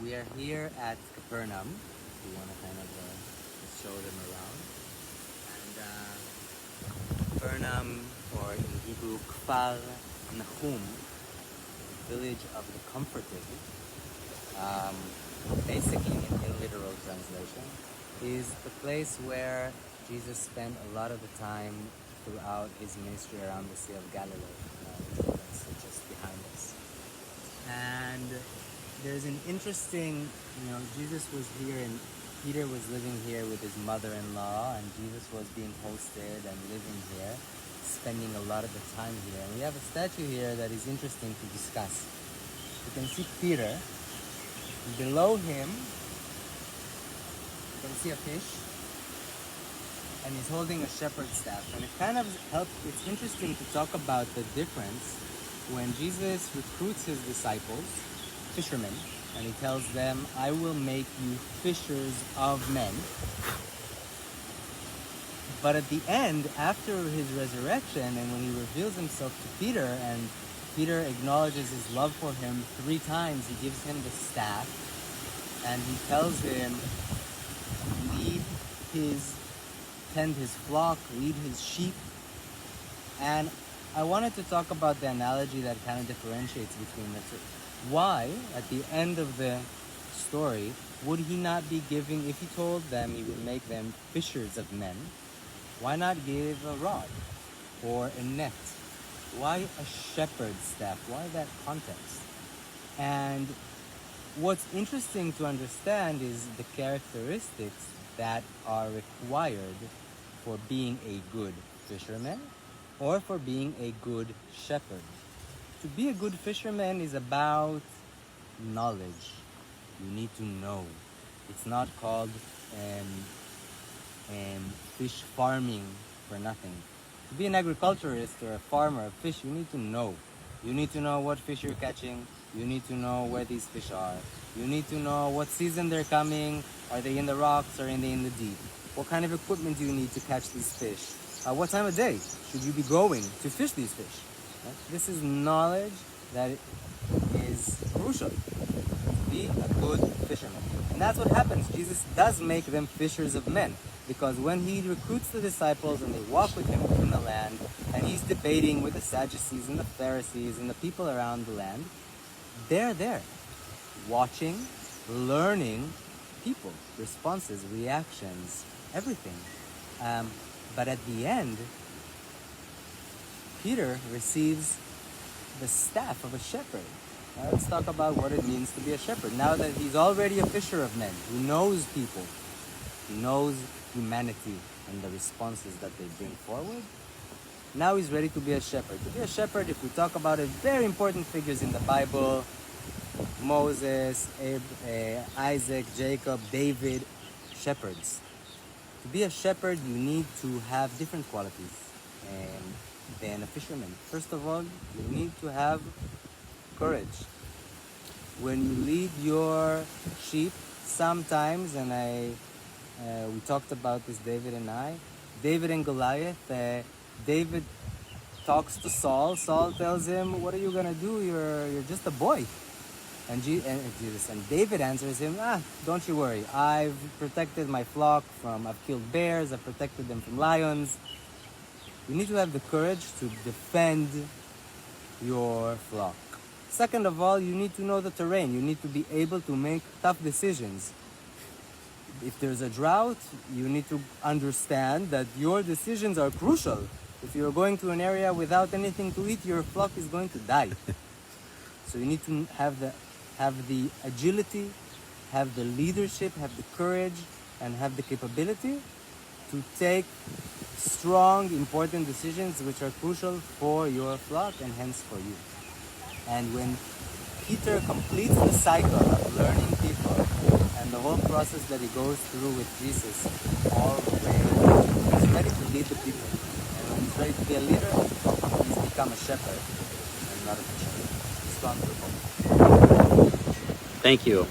We are here at Capernaum. We want to kind of just show them around. And Capernaum, or in Hebrew, Kfar Nahum, village of the comforted, basically in literal translation, is the place where Jesus spent a lot of the time throughout his ministry around the Sea of Galilee. That's just behind us. And there's an interesting, Jesus was here and Peter was living here with his mother-in-law, and Jesus was being hosted and living here, spending a lot of the time here. And we have a statue here that is interesting to discuss. You can see Peter. Below him, you can see a fish, and he's holding a shepherd's staff. And it kind of helps, it's interesting to talk about the difference when Jesus recruits his disciples, fishermen, and he tells them, I will make you fishers of men. But at the end, after his resurrection, and when he reveals himself to Peter, and Peter acknowledges his love for him 3 times, he gives him the staff, and he tells him, tend his flock, lead his sheep. And I wanted to talk about the analogy that kind of differentiates between the two. Why, at the end of the story, would he not be giving, if he told them he would make them fishers of men, why not give a rod or a net? Why a shepherd's staff? Why that context? And what's interesting to understand is the characteristics that are required for being a good fisherman or for being a good shepherd. To be a good fisherman is about knowledge. You need to know. It's not called fish farming for nothing. To be an agriculturist or a farmer of fish, you need to know. You need to know what fish you're catching. You need to know where these fish are. You need to know what season they're coming. Are they in the rocks or are they in the deep? What kind of equipment do you need to catch these fish? What time of day should you be going to fish these fish? Right? This is knowledge that is crucial to be a good fisherman. And that's what happens. Jesus does make them fishers of men. Because when he recruits the disciples and they walk with him in the land, and he's debating with the Sadducees and the Pharisees and the people around the land, they're there, watching, learning people, responses, reactions, everything. But at the end, Peter receives the staff of a shepherd. Now let's talk about what it means to be a shepherd. Now that he's already a fisher of men, he knows people, he knows humanity and the responses that they bring forward. Now he's ready to be a shepherd. To be a shepherd, if we talk about it, very important figures in the Bible: Moses, Isaac, Jacob, David, shepherds. To be a shepherd, you need to have different qualities than a fisherman. First of all, you need to have courage. When you lead your sheep, sometimes, and we talked about this, David and I, David and Goliath, David talks to Saul. Saul tells him, what are you going to do? You're just a boy. And David answers him, don't you worry. I've protected my flock I've killed bears, I've protected them from lions. You need to have the courage to defend your flock. Second of all, you need to know the terrain. You need to be able to make tough decisions. If there's a drought, you need to understand that your decisions are crucial. If you're going to an area without anything to eat, your flock is going to die. So you need to have the agility, have the leadership, have the courage, and have the capability to take strong, important decisions which are crucial for your flock and hence for you. And when Peter completes the cycle of learning people and the whole process that he goes through with Jesus, all the way, he's ready to lead the people. And when he's ready to be a leader, he's become a shepherd and not a fisherman. He's gone through both. Thank you.